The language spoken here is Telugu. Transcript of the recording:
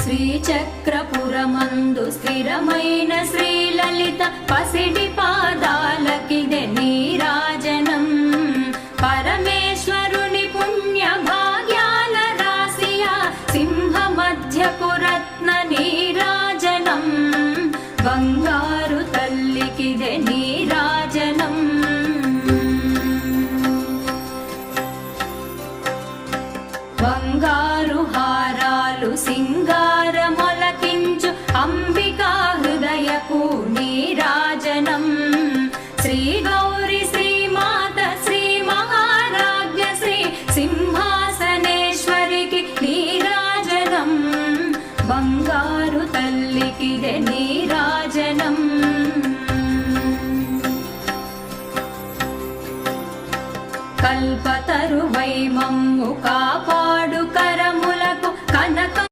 శ్రీచక్రపురమందు స్థిరమైన శ్రీలలిత పసిడి పాదాలకిదే నీరాజనం. పరమేశ్వరుని పుణ్య భాగ్యాల రాశియా సింహ మధ్యపు రత్న నీరాజనం. బంగారు తల్లికిదే నీరాజనం. బంగారు హారాలు సింగారమొలకించు అంబికా హృదయపు నీరాజనం. శ్రీ గౌరి శ్రీమాత శ్రీ మహారాజ్ఞ శ్రీ సింహాసనేశ్వరికి నీరాజనం. బంగారు తల్లికిదే నీరాజనం. కల్పతరువై మమ్ము